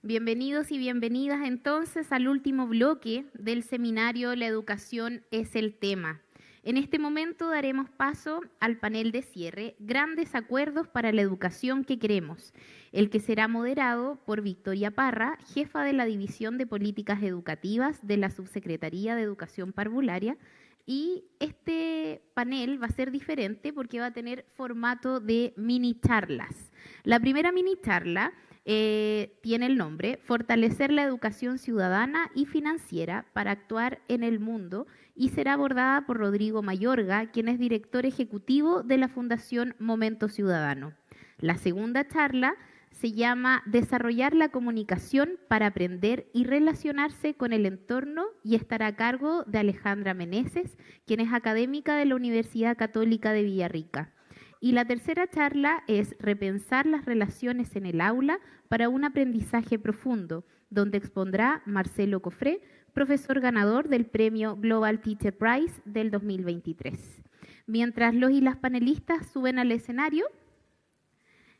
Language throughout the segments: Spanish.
Bienvenidos y bienvenidas entonces al último bloque del seminario La educación es el tema. En este momento daremos paso al panel de cierre, Grandes Acuerdos para la Educación que Queremos, el que será moderado por Victoria Parra, jefa de la División de Políticas Educativas de la Subsecretaría de Educación Parvularia. Y este panel va a ser diferente porque va a tener formato de mini charlas. La primera mini charla tiene el nombre Fortalecer la educación ciudadana y financiera para actuar en el mundo y será abordada por Rodrigo Mayorga, quien es director ejecutivo de la Fundación Momento Ciudadano. La segunda charla se llama Desarrollar la comunicación para aprender y relacionarse con el entorno y estará a cargo de Alejandra Meneses, quien es académica de la Universidad Católica de Villarrica. Y la tercera charla es Repensar las relaciones en el aula para un aprendizaje profundo, donde expondrá Marcelo Cofré, profesor ganador del premio Global Teacher Prize del 2023. Mientras los y las panelistas suben al escenario,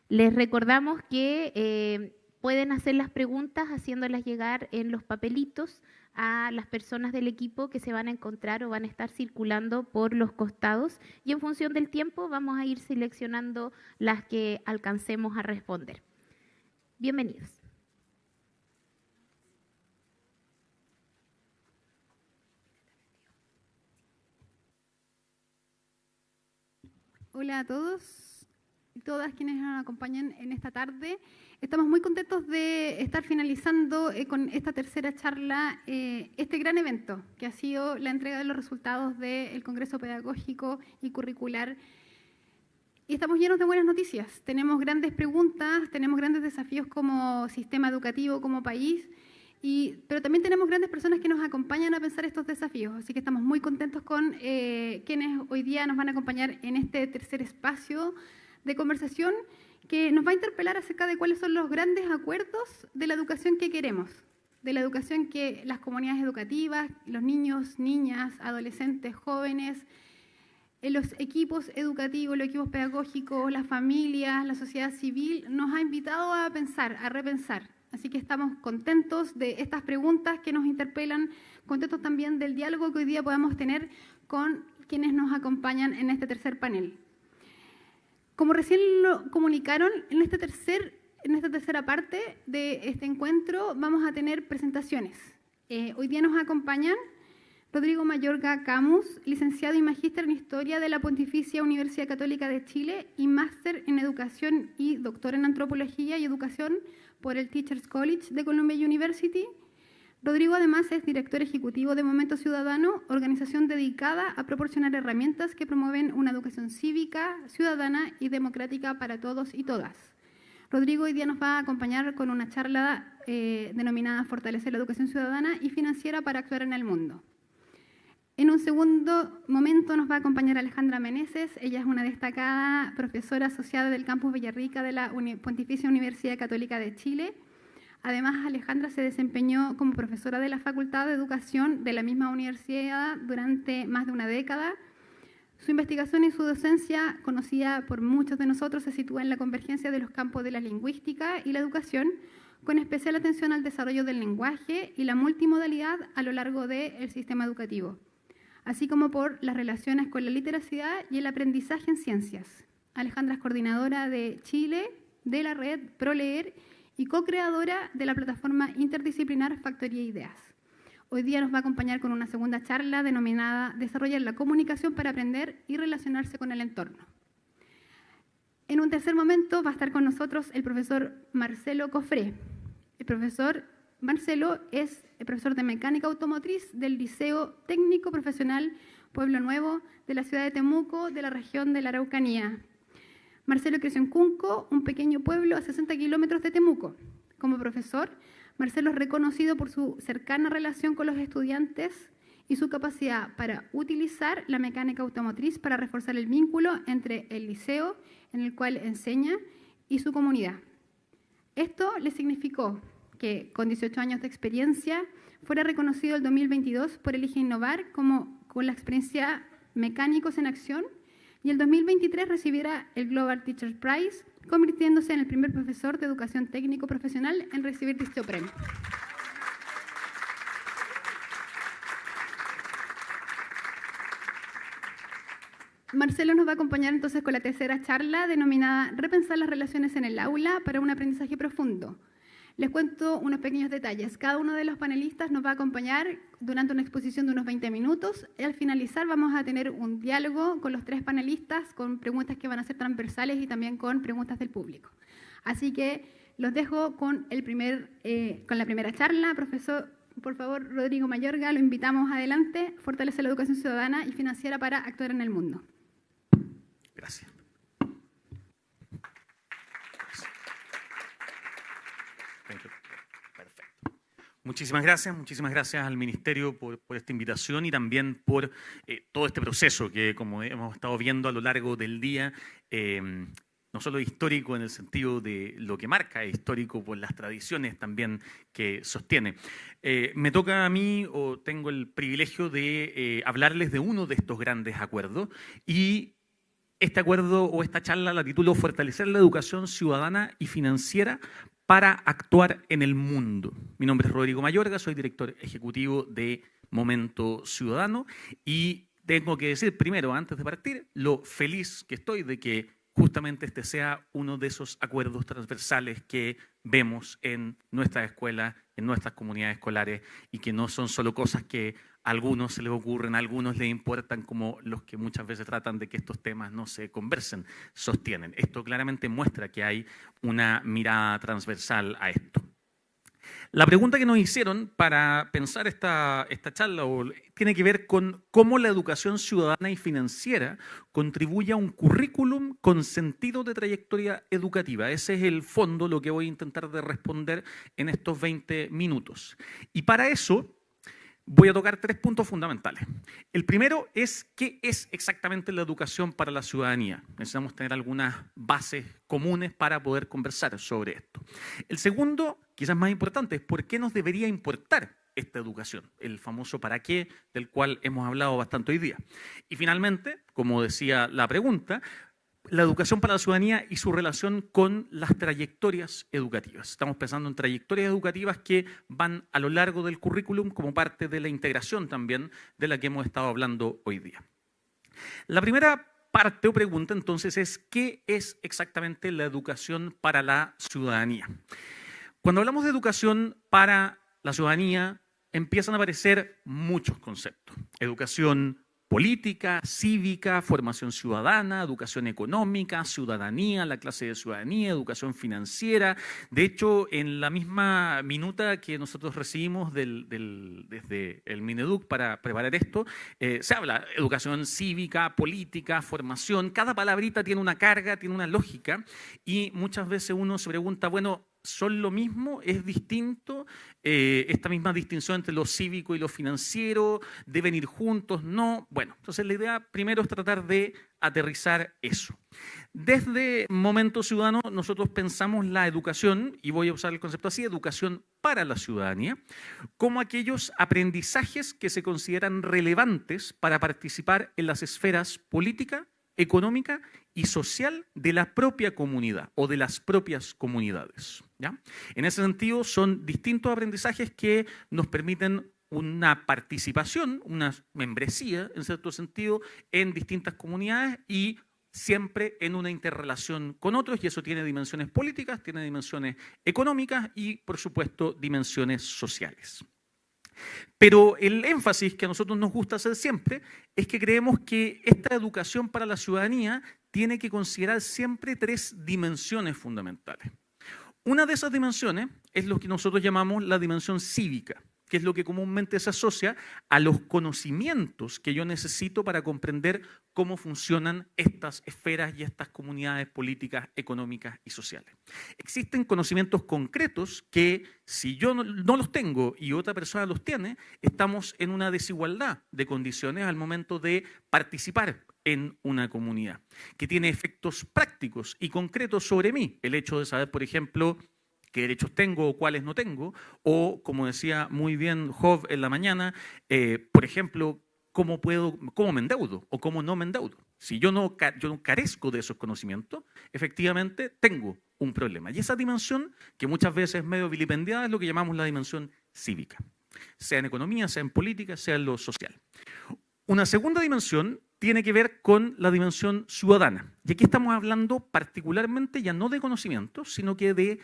les recordamos que pueden hacer las preguntas haciéndolas llegar en los papelitos a las personas del equipo que se van a encontrar o van a estar circulando por los costados y en función del tiempo vamos a ir seleccionando las que alcancemos a responder. Bienvenidos. Hola a todos y todas quienes nos acompañan en esta tarde. Estamos muy contentos de estar finalizando con esta tercera charla este gran evento que ha sido la entrega de los resultados del Congreso Pedagógico y Curricular. Y estamos llenos de buenas noticias. Tenemos grandes preguntas, tenemos grandes desafíos como sistema educativo, como país, pero también tenemos grandes personas que nos acompañan a pensar estos desafíos. Así que estamos muy contentos con quienes hoy día nos van a acompañar en este tercer espacio de conversación que nos va a interpelar acerca de cuáles son los grandes acuerdos de la educación que queremos, de la educación que las comunidades educativas, los niños, niñas, adolescentes, jóvenes, los equipos educativos, los equipos pedagógicos, las familias, la sociedad civil, nos ha invitado a pensar, a repensar. Así que estamos contentos de estas preguntas que nos interpelan, contentos también del diálogo que hoy día podamos tener con quienes nos acompañan en este tercer panel. Como recién lo comunicaron, en esta tercera parte de este encuentro vamos a tener presentaciones. Hoy día nos acompañan Rodrigo Mayorga Camus, licenciado y magíster en Historia de la Pontificia Universidad Católica de Chile y máster en Educación y doctor en Antropología y Educación por el Teachers College de Columbia University. Rodrigo además es director ejecutivo de Momento Ciudadano, organización dedicada a proporcionar herramientas que promueven una educación cívica, ciudadana y democrática para todos y todas. Rodrigo hoy día nos va a acompañar con una charla denominada Fortalecer la educación ciudadana y financiera para actuar en el mundo. En un segundo momento nos va a acompañar Alejandra Meneses. Ella es una destacada profesora asociada del campus Villarrica de la Pontificia Universidad Católica de Chile. Además, Alejandra se desempeñó como profesora de la Facultad de Educación de la misma universidad durante más de una década. Su investigación y su docencia, conocida por muchos de nosotros, se sitúa en la convergencia de los campos de la lingüística y la educación, con especial atención al desarrollo del lenguaje y la multimodalidad a lo largo del sistema educativo, así como por las relaciones con la literacidad y el aprendizaje en ciencias. Alejandra es coordinadora de Chile de la red ProLeer y co-creadora de la plataforma interdisciplinar Factoría Ideas. Hoy día nos va a acompañar con una segunda charla denominada Desarrollar la comunicación para aprender y relacionarse con el entorno. En un tercer momento va a estar con nosotros el profesor Marcelo Cofré. El profesor Marcelo es el profesor de Mecánica Automotriz del Liceo Técnico Profesional Pueblo Nuevo de la ciudad de Temuco, de la región de la Araucanía. Marcelo creció en Cunco, un pequeño pueblo a 60 kilómetros de Temuco. Como profesor, Marcelo es reconocido por su cercana relación con los estudiantes y su capacidad para utilizar la mecánica automotriz para reforzar el vínculo entre el liceo en el cual enseña y su comunidad. Esto le significó que con 18 años de experiencia fuera reconocido el 2022 por Elige Innovar como con la experiencia Mecánicos en Acción, y el 2023 recibiera el Global Teachers Prize, convirtiéndose en el primer profesor de educación técnico profesional en recibir dicho premio. Marcelo nos va a acompañar entonces con la tercera charla denominada Repensar las relaciones en el aula para un aprendizaje profundo. Les cuento unos pequeños detalles. Cada uno de los panelistas nos va a acompañar durante una exposición de unos 20 minutos. Y al finalizar vamos a tener un diálogo con los 3 panelistas, con preguntas que van a ser transversales y también con preguntas del público. Así que los dejo con la primera charla. Profesor, por favor, Rodrigo Mayorga, lo invitamos adelante. Fortalece la educación ciudadana y financiera para actuar en el mundo. Gracias. Perfecto. Muchísimas gracias al Ministerio por esta invitación y también por todo este proceso que, como hemos estado viendo a lo largo del día, no solo es histórico en el sentido de lo que marca, es histórico por las tradiciones también que sostiene. Me toca a mí, o tengo el privilegio de hablarles de uno de estos grandes acuerdos, y este acuerdo o esta charla la titulo Fortalecer la educación ciudadana y financiera para actuar en el mundo. Mi nombre es Rodrigo Mayorga, soy director ejecutivo de Momento Ciudadano y tengo que decir primero, antes de partir, lo feliz que estoy de que justamente este sea uno de esos acuerdos transversales que vemos en nuestras escuelas, en nuestras comunidades escolares y que no son solo cosas que a algunos se les ocurren, a algunos les importan, como los que muchas veces tratan de que estos temas no se conversen, sostienen. Esto claramente muestra que hay una mirada transversal a esto. La pregunta que nos hicieron para pensar esta charla tiene que ver con cómo la educación ciudadana y financiera contribuye a un currículum con sentido de trayectoria educativa. Ese es el fondo, lo que voy a intentar de responder en estos 20 minutos. Y para eso voy a tocar 3 puntos fundamentales. El primero es qué es exactamente la educación para la ciudadanía. Necesitamos tener algunas bases comunes para poder conversar sobre esto. El segundo, quizás más importante, es por qué nos debería importar esta educación, el famoso para qué, del cual hemos hablado bastante hoy día. Y finalmente, como decía la pregunta, la educación para la ciudadanía y su relación con las trayectorias educativas. Estamos pensando en trayectorias educativas que van a lo largo del currículum como parte de la integración también de la que hemos estado hablando hoy día. La primera parte o pregunta entonces es ¿qué es exactamente la educación para la ciudadanía? Cuando hablamos de educación para la ciudadanía empiezan a aparecer muchos conceptos. Educación política, cívica, formación ciudadana, educación económica, ciudadanía, la clase de ciudadanía, educación financiera. De hecho, en la misma minuta que nosotros recibimos desde el Mineduc para preparar esto, se habla educación cívica, política, formación. Cada palabrita tiene una carga, tiene una lógica y muchas veces uno se pregunta, bueno, ¿son lo mismo? ¿Es distinto? ¿Esta misma distinción entre lo cívico y lo financiero? ¿Deben ir juntos? No. Bueno, entonces la idea primero es tratar de aterrizar eso. Desde Momento Ciudadano nosotros pensamos la educación, y voy a usar el concepto así, educación para la ciudadanía, como aquellos aprendizajes que se consideran relevantes para participar en las esferas política, económica y social de la propia comunidad o de las propias comunidades, ¿ya? En ese sentido, son distintos aprendizajes que nos permiten una participación, una membresía, en cierto sentido, en distintas comunidades y siempre en una interrelación con otros, y eso tiene dimensiones políticas, tiene dimensiones económicas y, por supuesto, dimensiones sociales. Pero el énfasis que a nosotros nos gusta hacer siempre es que creemos que esta educación para la ciudadanía tiene que considerar siempre 3 dimensiones fundamentales. Una de esas dimensiones es lo que nosotros llamamos la dimensión cívica, que es lo que comúnmente se asocia a los conocimientos que yo necesito para comprender cómo funcionan estas esferas y estas comunidades políticas, económicas y sociales. Existen conocimientos concretos que si yo no los tengo y otra persona los tiene, estamos en una desigualdad de condiciones al momento de participar en una comunidad, que tiene efectos prácticos y concretos sobre mí. El hecho de saber, por ejemplo, qué derechos tengo o cuáles no tengo, o como decía muy bien Job en la mañana, por ejemplo, cómo me endeudo o cómo no me endeudo. Si yo no carezco de esos conocimientos, efectivamente tengo un problema. Y esa dimensión, que muchas veces es medio vilipendiada, es lo que llamamos la dimensión cívica, sea en economía, sea en política, sea en lo social. Una segunda dimensión tiene que ver con la dimensión ciudadana. Y aquí estamos hablando particularmente ya no de conocimientos, sino que de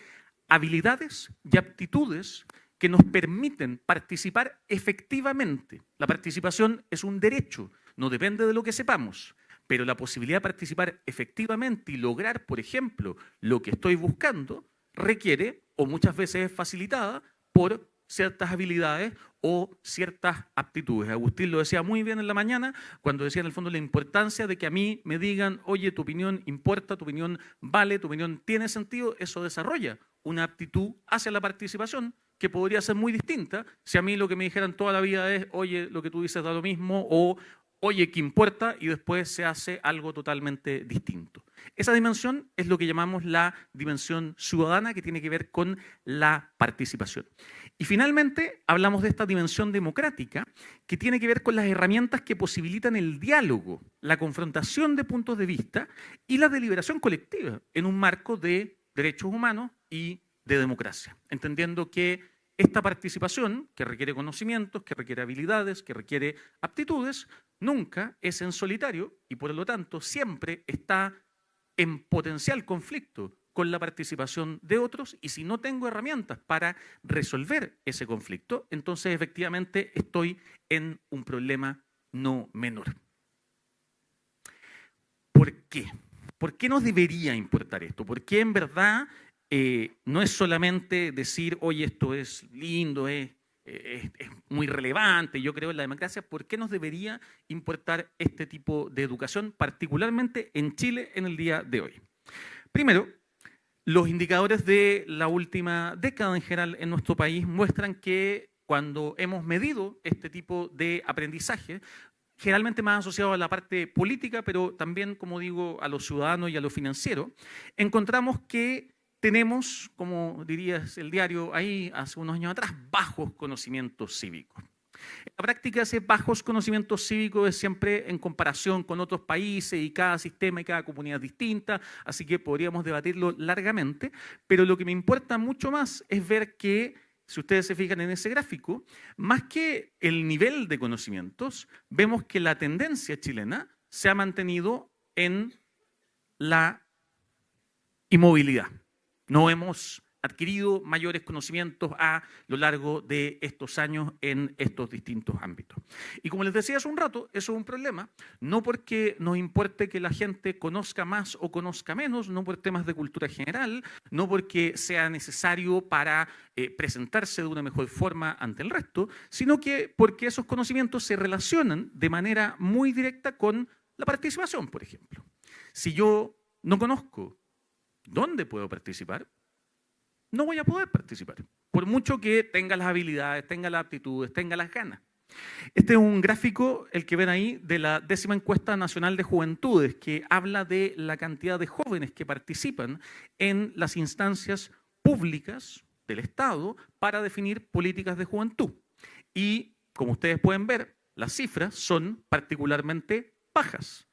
habilidades y aptitudes que nos permiten participar efectivamente. La participación es un derecho, no depende de lo que sepamos, pero la posibilidad de participar efectivamente y lograr, por ejemplo, lo que estoy buscando, requiere, o muchas veces es facilitada, por ciertas habilidades o ciertas aptitudes. Agustín lo decía muy bien en la mañana, cuando decía en el fondo la importancia de que a mí me digan, oye, tu opinión importa, tu opinión vale, tu opinión tiene sentido, eso desarrolla una aptitud hacia la participación que podría ser muy distinta si a mí lo que me dijeran toda la vida es, oye, lo que tú dices da lo mismo, o oye, ¿qué importa? Y después se hace algo totalmente distinto. Esa dimensión es lo que llamamos la dimensión ciudadana, que tiene que ver con la participación. Y finalmente hablamos de esta dimensión democrática, que tiene que ver con las herramientas que posibilitan el diálogo, la confrontación de puntos de vista y la deliberación colectiva en un marco de derechos humanos y de democracia, entendiendo que esta participación, que requiere conocimientos, que requiere habilidades, que requiere aptitudes, nunca es en solitario y por lo tanto siempre está en potencial conflicto con la participación de otros, y si no tengo herramientas para resolver ese conflicto, entonces efectivamente estoy en un problema no menor. ¿Por qué? ¿Por qué nos debería importar esto? ¿Por qué en verdad no es solamente decir, oye, esto es lindo, es muy relevante, yo creo en la democracia? ¿Por qué nos debería importar este tipo de educación, particularmente en Chile en el día de hoy? Primero, los indicadores de la última década en general en nuestro país muestran que cuando hemos medido este tipo de aprendizaje, generalmente más asociado a la parte política, pero también, como digo, a lo ciudadano y a lo financiero, encontramos que tenemos, como dirías el diario ahí hace unos años atrás, bajos conocimientos cívicos. En la práctica, ese bajos conocimientos cívicos es siempre en comparación con otros países y cada sistema y cada comunidad es distinta, así que podríamos debatirlo largamente, pero lo que me importa mucho más es ver que, si ustedes se fijan en ese gráfico, más que el nivel de conocimientos, vemos que la tendencia chilena se ha mantenido en la inmovilidad. No hemos adquirido mayores conocimientos a lo largo de estos años en estos distintos ámbitos. Y como les decía hace un rato, eso es un problema, no porque nos importe que la gente conozca más o conozca menos, no por temas de cultura general, no porque sea necesario para presentarse de una mejor forma ante el resto, sino que porque esos conocimientos se relacionan de manera muy directa con la participación, por ejemplo. Si yo no conozco ¿dónde puedo participar? No voy a poder participar, por mucho que tenga las habilidades, tenga las aptitudes, tenga las ganas. Este es un gráfico, el que ven ahí, de la 10ª encuesta nacional de juventudes, que habla de la cantidad de jóvenes que participan en las instancias públicas del Estado para definir políticas de juventud. Y, como ustedes pueden ver, las cifras son particularmente bajas,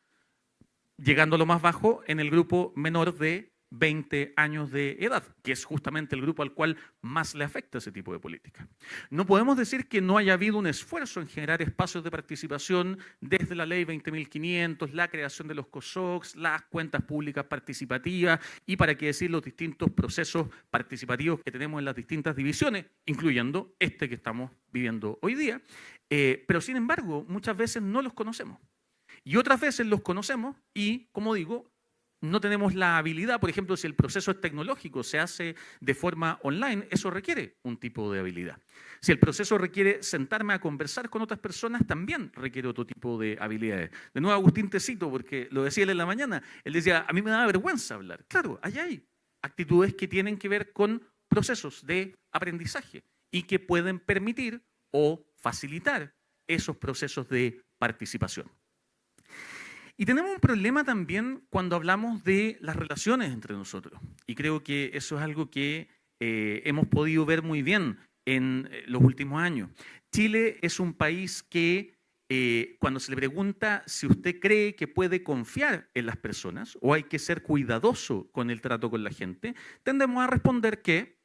llegando a lo más bajo en el grupo menor de 20 años de edad, que es justamente el grupo al cual más le afecta ese tipo de política. No podemos decir que no haya habido un esfuerzo en generar espacios de participación desde la ley 20.500, la creación de los COSOCs, las cuentas públicas participativas y, para qué decir, los distintos procesos participativos que tenemos en las distintas divisiones, incluyendo este que estamos viviendo hoy día. Pero, sin embargo, muchas veces no los conocemos. Y otras veces los conocemos y, como digo, no tenemos la habilidad. Por ejemplo, si el proceso es tecnológico, se hace de forma online, eso requiere un tipo de habilidad. Si el proceso requiere sentarme a conversar con otras personas, también requiere otro tipo de habilidades. De nuevo, Agustín, te cito, porque lo decía él en la mañana. Él decía, a mí me da vergüenza hablar. Claro, allá hay actitudes que tienen que ver con procesos de aprendizaje y que pueden permitir o facilitar esos procesos de participación. Y tenemos un problema también cuando hablamos de las relaciones entre nosotros. Y creo que eso es algo que hemos podido ver muy bien en los últimos años. Chile es un país que cuando se le pregunta si usted cree que puede confiar en las personas o hay que ser cuidadoso con el trato con la gente, tendemos a responder que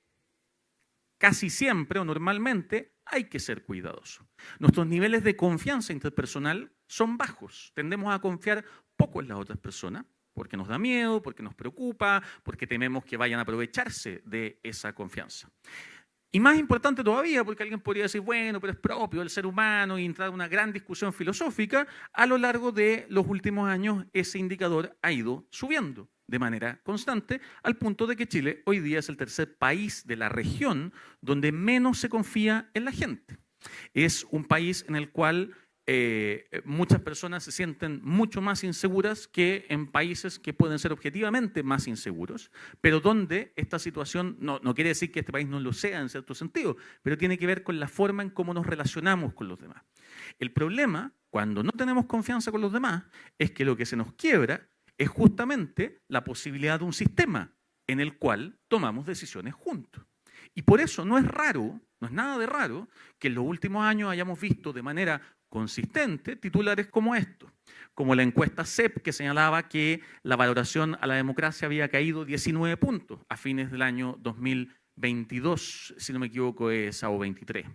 casi siempre o normalmente hay que ser cuidadoso. Nuestros niveles de confianza interpersonal son bajos. Tendemos a confiar poco en las otras personas porque nos da miedo, porque nos preocupa, porque tememos que vayan a aprovecharse de esa confianza. Y más importante todavía, porque alguien podría decir, bueno, pero es propio del ser humano y entrar en una gran discusión filosófica, a lo largo de los últimos años ese indicador ha ido subiendo de manera constante, al punto de que Chile hoy día es el tercer país de la región donde menos se confía en la gente. Es un país en el cual muchas personas se sienten mucho más inseguras que en países que pueden ser objetivamente más inseguros, pero donde esta situación no quiere decir que este país no lo sea en cierto sentido, pero tiene que ver con la forma en cómo nos relacionamos con los demás. El problema, cuando no tenemos confianza con los demás, es que lo que se nos quiebra es justamente la posibilidad de un sistema en el cual tomamos decisiones juntos. Y por eso no es raro, no es nada de raro, que en los últimos años hayamos visto de manera consistente titulares como estos, como la encuesta CEP que señalaba que la valoración a la democracia había caído 19 puntos a fines del año 2022, si no me equivoco es o 23.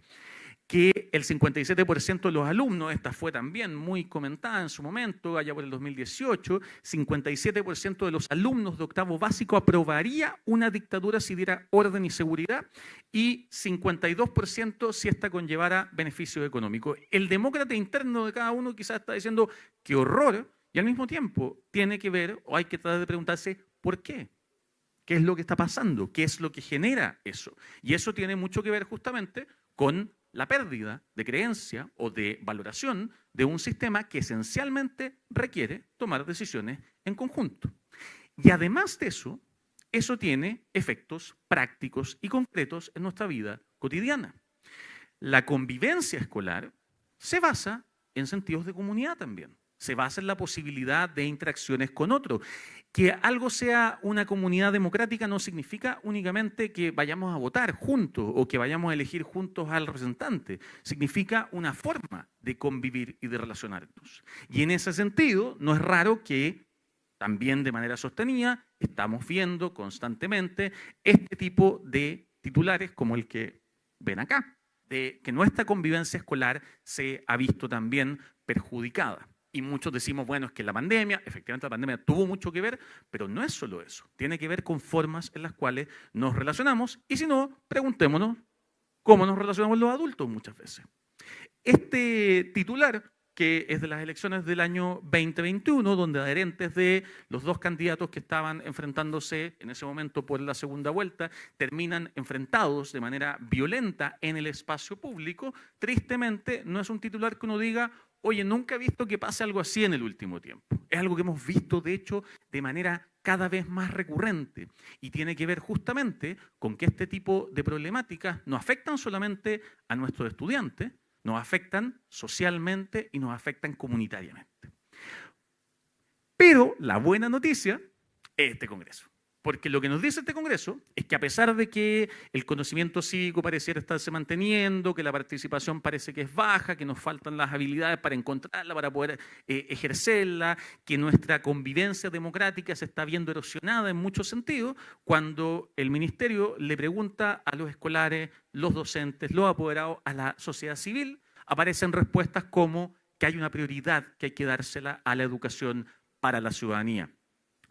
Que el 57% de los alumnos, esta fue también muy comentada en su momento, allá por el 2018, 57% de los alumnos de octavo básico aprobaría una dictadura si diera orden y seguridad y 52% si esta conllevara beneficios económicos. El demócrata interno de cada uno quizás está diciendo qué horror y al mismo tiempo tiene que ver o hay que tratar de preguntarse ¿por qué? ¿Qué es lo que está pasando? ¿Qué es lo que genera eso? Y eso tiene mucho que ver justamente con la pérdida de creencia o de valoración de un sistema que esencialmente requiere tomar decisiones en conjunto. Y además de eso, eso tiene efectos prácticos y concretos en nuestra vida cotidiana. La convivencia escolar se basa en sentidos de comunidad también. Se basa en la posibilidad de interacciones con otros. Que algo sea una comunidad democrática no significa únicamente que vayamos a votar juntos o que vayamos a elegir juntos al representante. Significa una forma de convivir y de relacionarnos. Y en ese sentido, no es raro que también de manera sostenida estamos viendo constantemente este tipo de titulares como el que ven acá, de que nuestra convivencia escolar se ha visto también perjudicada. Y muchos decimos, bueno, es que la pandemia, efectivamente la pandemia tuvo mucho que ver, pero no es solo eso. Tiene que ver con formas en las cuales nos relacionamos y si no, preguntémonos cómo nos relacionamos los adultos muchas veces. Este titular, que es de las elecciones del año 2021, donde adherentes de los dos candidatos que estaban enfrentándose en ese momento por la segunda vuelta, terminan enfrentados de manera violenta en el espacio público, tristemente no es un titular que uno diga, oye, nunca he visto que pase algo así en el último tiempo. Es algo que hemos visto, de hecho, de manera cada vez más recurrente y tiene que ver justamente con que este tipo de problemáticas no afectan solamente a nuestros estudiantes, nos afectan socialmente y nos afectan comunitariamente. Pero la buena noticia es este Congreso. Porque lo que nos dice este Congreso es que a pesar de que el conocimiento cívico pareciera estarse manteniendo, que la participación parece que es baja, que nos faltan las habilidades para encontrarla, para poder ejercerla, que nuestra convivencia democrática se está viendo erosionada en muchos sentidos, cuando el Ministerio le pregunta a los escolares, los docentes, los apoderados, a la sociedad civil, aparecen respuestas como que hay una prioridad que hay que dársela a la educación para la ciudadanía.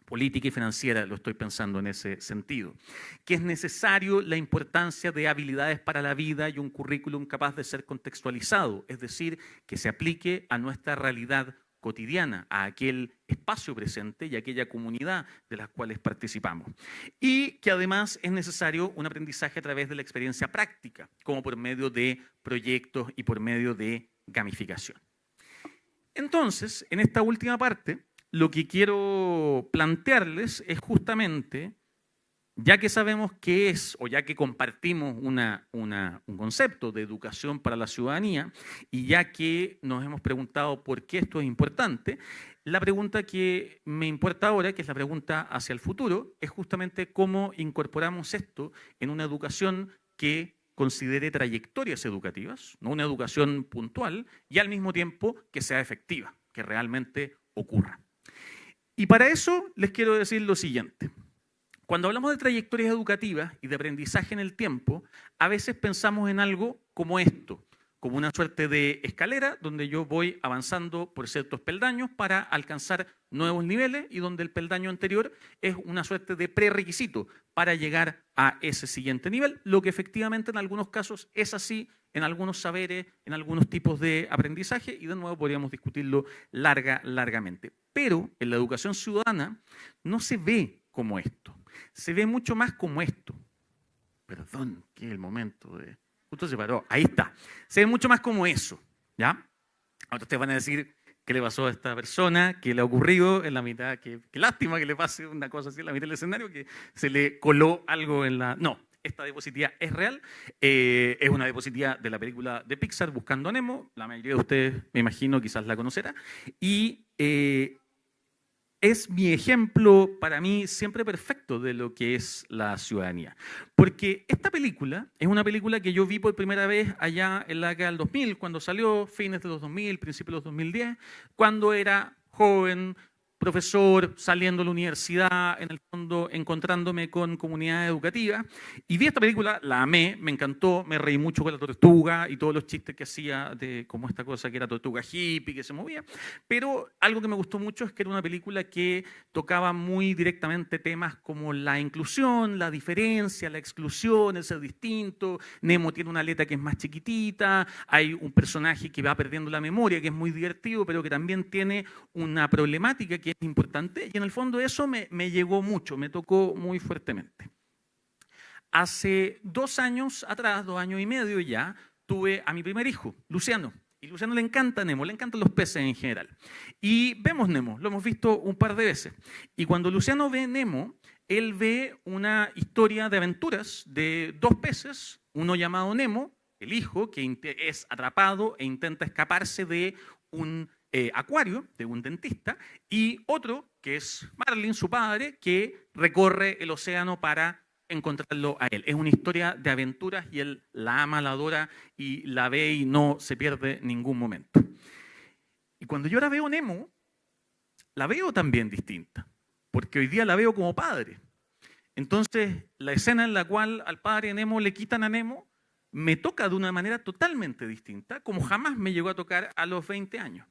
Política y financiera, lo estoy pensando en ese sentido, que es necesario la importancia de habilidades para la vida y un currículum capaz de ser contextualizado, es decir, que se aplique a nuestra realidad cotidiana, a aquel espacio presente y a aquella comunidad de las cuales participamos. Y que además es necesario un aprendizaje a través de la experiencia práctica, como por medio de proyectos y por medio de gamificación. Entonces, en esta última parte, lo que quiero plantearles es justamente, ya que sabemos qué es, o ya que compartimos un concepto de educación para la ciudadanía, y ya que nos hemos preguntado por qué esto es importante, la pregunta que me importa ahora, que es la pregunta hacia el futuro, es justamente cómo incorporamos esto en una educación que considere trayectorias educativas, no una educación puntual, y al mismo tiempo que sea efectiva, que realmente ocurra. Y para eso les quiero decir lo siguiente. Cuando hablamos de trayectorias educativas y de aprendizaje en el tiempo, a veces pensamos en algo como esto, como una suerte de escalera donde yo voy avanzando por ciertos peldaños para alcanzar nuevos niveles y donde el peldaño anterior es una suerte de prerequisito para llegar a ese siguiente nivel, lo que efectivamente en algunos casos es así, en algunos saberes, en algunos tipos de aprendizaje, y de nuevo podríamos discutirlo largamente. Pero en la educación ciudadana no se ve como esto, se ve mucho más como esto. Perdón, que es el momento de... Justo se paró, ahí está. Se ve mucho más como eso, ¿ya? Ahora ustedes van a decir, ¿qué le pasó a esta persona? ¿Qué le ha ocurrido en la mitad? Qué lástima que le pase una cosa así en la mitad del escenario, que se le coló algo en la... No, esta diapositiva es real, es una diapositiva de la película de Pixar, Buscando a Nemo, la mayoría de ustedes, me imagino, quizás la conocerá, y es mi ejemplo, para mí, siempre perfecto de lo que es la ciudadanía. Porque esta película es una película que yo vi por primera vez allá en la década del 2000, cuando salió, fines de los 2000, principios de los 2010, cuando era joven, profesor, saliendo de la universidad, en el fondo encontrándome con comunidades educativas, y vi esta película, la amé, me encantó, me reí mucho con la tortuga y todos los chistes que hacía de como esta cosa que era tortuga hippie, que se movía, pero algo que me gustó mucho es que era una película que tocaba muy directamente temas como la inclusión, la diferencia, la exclusión, el ser distinto. Nemo tiene una aleta que es más chiquitita, hay un personaje que va perdiendo la memoria, que es muy divertido, pero que también tiene una problemática que es importante, y en el fondo eso me llegó mucho, me tocó muy fuertemente. Hace 2 años atrás, 2 años y medio ya, tuve a mi primer hijo, Luciano. Y Luciano le encanta Nemo, le encantan los peces en general. Y vemos Nemo, lo hemos visto un par de veces. Y cuando Luciano ve Nemo, él ve una historia de aventuras de 2 peces, uno llamado Nemo, el hijo, que es atrapado e intenta escaparse de un acuario, de un dentista, y otro, que es Marlin, su padre, que recorre el océano para encontrarlo a él. Es una historia de aventuras y él la ama, la adora y la ve y no se pierde ningún momento. Y cuando yo ahora veo Nemo, la veo también distinta, porque hoy día la veo como padre. Entonces, la escena en la cual al padre de Nemo le quitan a Nemo, me toca de una manera totalmente distinta, como jamás me llegó a tocar a los 20 años.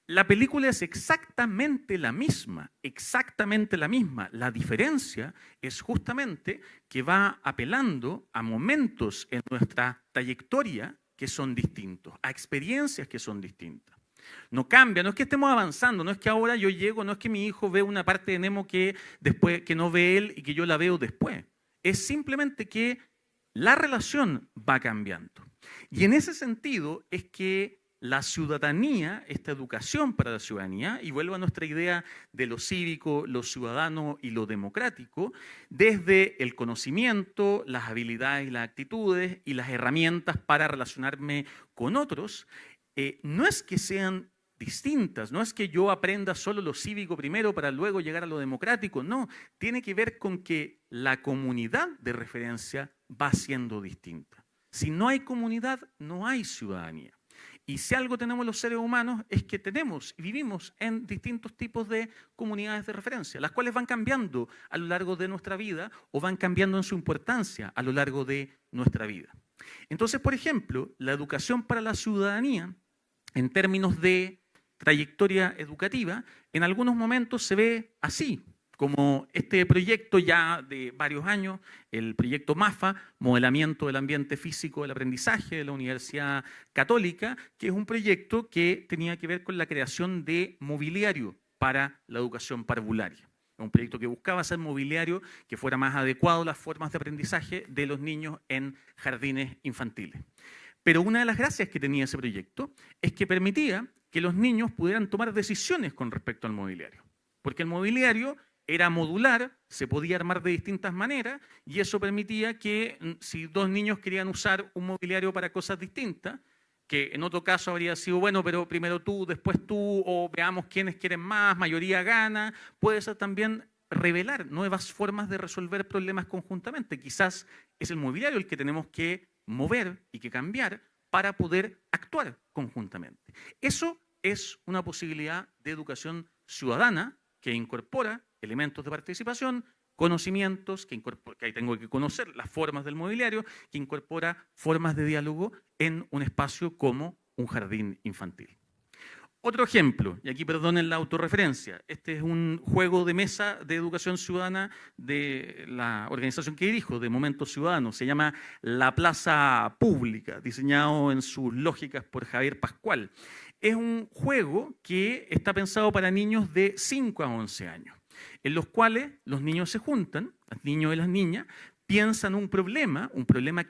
La película es exactamente la misma, exactamente la misma. La diferencia es justamente que va apelando a momentos en nuestra trayectoria que son distintos, a experiencias que son distintas. No cambia, no es que estemos avanzando, no es que ahora yo llego, no es que mi hijo ve una parte de Nemo que no ve él y que yo la veo después. Es simplemente que la relación va cambiando. Y en ese sentido es que la ciudadanía, esta educación para la ciudadanía, y vuelvo a nuestra idea de lo cívico, lo ciudadano y lo democrático, desde el conocimiento, las habilidades y las actitudes y las herramientas para relacionarme con otros, no es que sean distintas, no es que yo aprenda solo lo cívico primero para luego llegar a lo democrático, no, tiene que ver con que la comunidad de referencia va siendo distinta. Si no hay comunidad, no hay ciudadanía. Y si algo tenemos los seres humanos es que tenemos y vivimos en distintos tipos de comunidades de referencia, las cuales van cambiando a lo largo de nuestra vida o van cambiando en su importancia a lo largo de nuestra vida. Entonces, por ejemplo, la educación para la ciudadanía, en términos de trayectoria educativa, en algunos momentos se ve así, como este proyecto ya de varios años, el proyecto MAFA, Modelamiento del Ambiente Físico del Aprendizaje de la Universidad Católica, que es un proyecto que tenía que ver con la creación de mobiliario para la educación parvularia. Un proyecto que buscaba hacer mobiliario que fuera más adecuado a las formas de aprendizaje de los niños en jardines infantiles. Pero una de las gracias que tenía ese proyecto es que permitía que los niños pudieran tomar decisiones con respecto al mobiliario. Porque el mobiliario era modular, se podía armar de distintas maneras y eso permitía que si 2 niños querían usar un mobiliario para cosas distintas, que en otro caso habría sido, bueno, pero primero tú, después tú, o veamos quiénes quieren más, mayoría gana, puede ser también revelar nuevas formas de resolver problemas conjuntamente. Quizás es el mobiliario el que tenemos que mover y que cambiar para poder actuar conjuntamente. Eso es una posibilidad de educación ciudadana que incorpora elementos de participación, conocimientos, que ahí tengo que conocer las formas del mobiliario, que incorpora formas de diálogo en un espacio como un jardín infantil. Otro ejemplo, y aquí perdonen la autorreferencia, este es un juego de mesa de educación ciudadana de la organización que dirijo, de Momento Ciudadano, se llama La Plaza Pública, diseñado en sus lógicas por Javier Pascual. Es un juego que está pensado para niños de 5 a 11 años, en los cuales los niños se juntan, los niños y las niñas, piensan un problema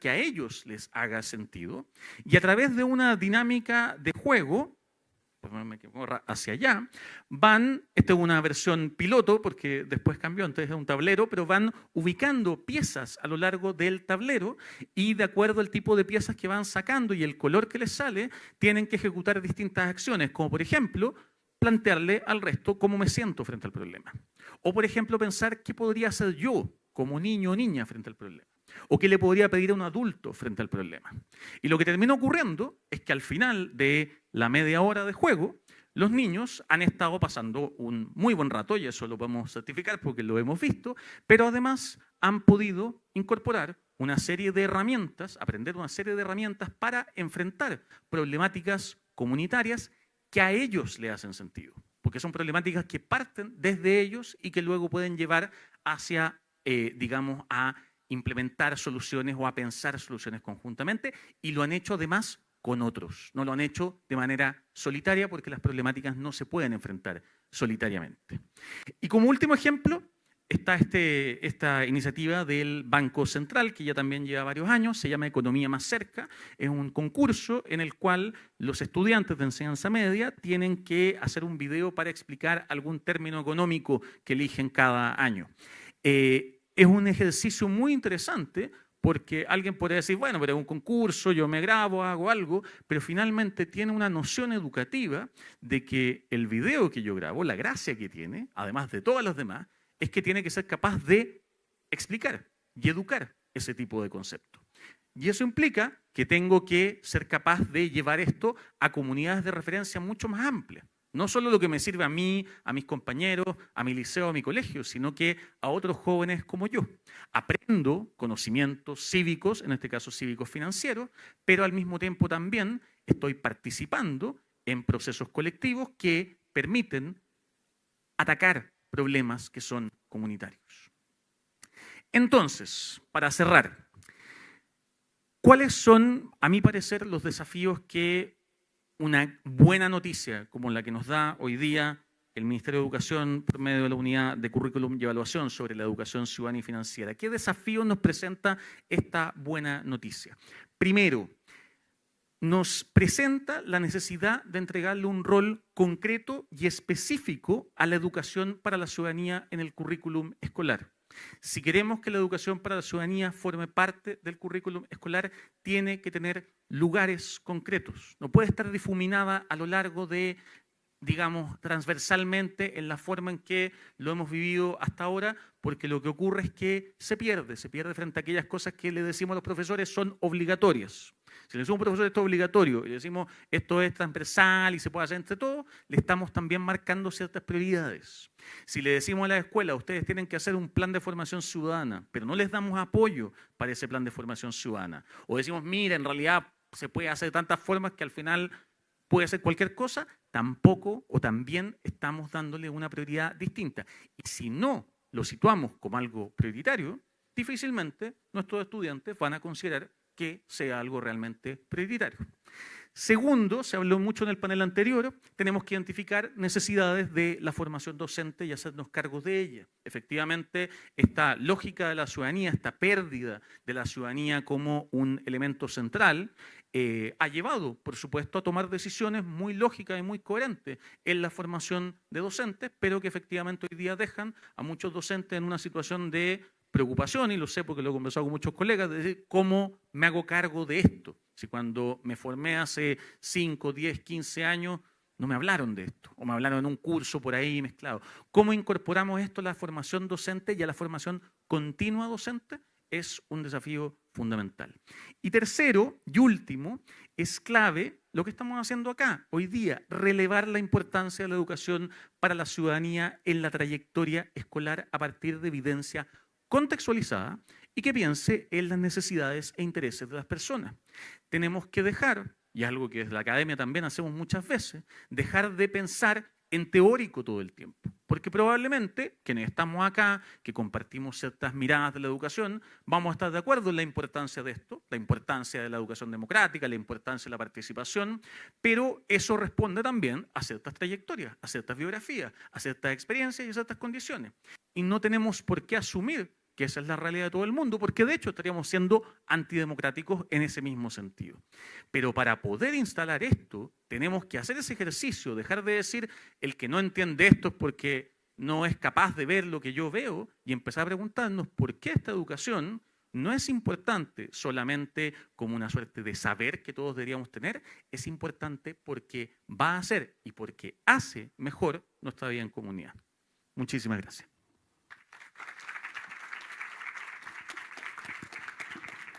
que a ellos les haga sentido, y a través de una dinámica de juego, hacia allá, esta es una versión piloto porque después cambió, entonces es un tablero, pero van ubicando piezas a lo largo del tablero y de acuerdo al tipo de piezas que van sacando y el color que les sale, tienen que ejecutar distintas acciones, como por ejemplo, plantearle al resto cómo me siento frente al problema. O por ejemplo, pensar qué podría hacer yo como niño o niña frente al problema. O qué le podría pedir a un adulto frente al problema. Y lo que termina ocurriendo es que al final de la media hora de juego, los niños han estado pasando un muy buen rato, y eso lo podemos certificar porque lo hemos visto, pero además han podido incorporar una serie de herramientas, aprender una serie de herramientas para enfrentar problemáticas comunitarias que a ellos le hacen sentido, porque son problemáticas que parten desde ellos y que luego pueden llevar hacia, digamos, a implementar soluciones o a pensar soluciones conjuntamente, y lo han hecho además con otros. No lo han hecho de manera solitaria porque las problemáticas no se pueden enfrentar solitariamente. Y como último ejemplo está esta iniciativa del Banco Central, que ya también lleva varios años, se llama Economía Más Cerca. Es un concurso en el cual los estudiantes de enseñanza media tienen que hacer un video para explicar algún término económico que eligen cada año. Es un ejercicio muy interesante porque alguien podría decir, bueno, pero es un concurso, yo me grabo, hago algo, pero finalmente tiene una noción educativa de que el video que yo grabo, la gracia que tiene, además de todas las demás, es que tiene que ser capaz de explicar y educar ese tipo de conceptos. Y eso implica que tengo que ser capaz de llevar esto a comunidades de referencia mucho más amplias. No solo lo que me sirve a mí, a mis compañeros, a mi liceo, a mi colegio, sino que a otros jóvenes como yo. Aprendo conocimientos cívicos, en este caso cívicos financieros, pero al mismo tiempo también estoy participando en procesos colectivos que permiten atacar problemas que son comunitarios. Entonces, para cerrar, ¿cuáles son, a mi parecer, los desafíos que una buena noticia como la que nos da hoy día el Ministerio de Educación por medio de la unidad de currículum y evaluación sobre la educación ciudadana y financiera? ¿Qué desafíos nos presenta esta buena noticia? Primero, nos presenta la necesidad de entregarle un rol concreto y específico a la educación para la ciudadanía en el currículum escolar. Si queremos que la educación para la ciudadanía forme parte del currículum escolar, tiene que tener lugares concretos. No puede estar difuminada a lo largo de, digamos, transversalmente en la forma en que lo hemos vivido hasta ahora, porque lo que ocurre es que se pierde frente a aquellas cosas que le decimos a los profesores son obligatorias. Si le decimos a un profesor esto es obligatorio y le decimos esto es transversal y se puede hacer entre todos, le estamos también marcando ciertas prioridades. Si le decimos a la escuela, ustedes tienen que hacer un plan de formación ciudadana, pero no les damos apoyo para ese plan de formación ciudadana, o decimos, mira, en realidad se puede hacer de tantas formas que al final puede ser cualquier cosa, tampoco o también estamos dándole una prioridad distinta. Y si no lo situamos como algo prioritario, difícilmente nuestros estudiantes van a considerar que sea algo realmente prioritario. Segundo, se habló mucho en el panel anterior, tenemos que identificar necesidades de la formación docente y hacernos cargo de ella. Efectivamente, esta lógica de la ciudadanía, esta pérdida de la ciudadanía como un elemento central, ha llevado, por supuesto, a tomar decisiones muy lógicas y muy coherentes en la formación de docentes, pero que efectivamente hoy día dejan a muchos docentes en una situación de preocupación, y lo sé porque lo he conversado con muchos colegas, de decir, ¿cómo me hago cargo de esto? Si cuando me formé hace 5, 10, 15 años, no me hablaron de esto, o me hablaron en un curso por ahí mezclado. ¿Cómo incorporamos esto a la formación docente y a la formación continua docente? es un desafío fundamental. Y tercero y último, es clave lo que estamos haciendo acá hoy día, relevar la importancia de la educación para la ciudadanía en la trayectoria escolar a partir de evidencia contextualizada y que piense en las necesidades e intereses de las personas. Tenemos que dejar, y algo que desde la academia también hacemos muchas veces, dejar de pensar en teórico todo el tiempo. Porque probablemente quienes estamos acá, que compartimos ciertas miradas de la educación, vamos a estar de acuerdo en la importancia de esto, la importancia de la educación democrática, la importancia de la participación, pero eso responde también a ciertas trayectorias, a ciertas biografías, a ciertas experiencias y a ciertas condiciones. Y no tenemos por qué asumir que esa es la realidad de todo el mundo, porque de hecho estaríamos siendo antidemocráticos en ese mismo sentido. Pero para poder instalar esto, tenemos que hacer ese ejercicio, dejar de decir el que no entiende esto es porque no es capaz de ver lo que yo veo y empezar a preguntarnos por qué esta educación no es importante solamente como una suerte de saber que todos deberíamos tener, es importante porque va a hacer y porque hace mejor nuestra vida en comunidad. Muchísimas gracias.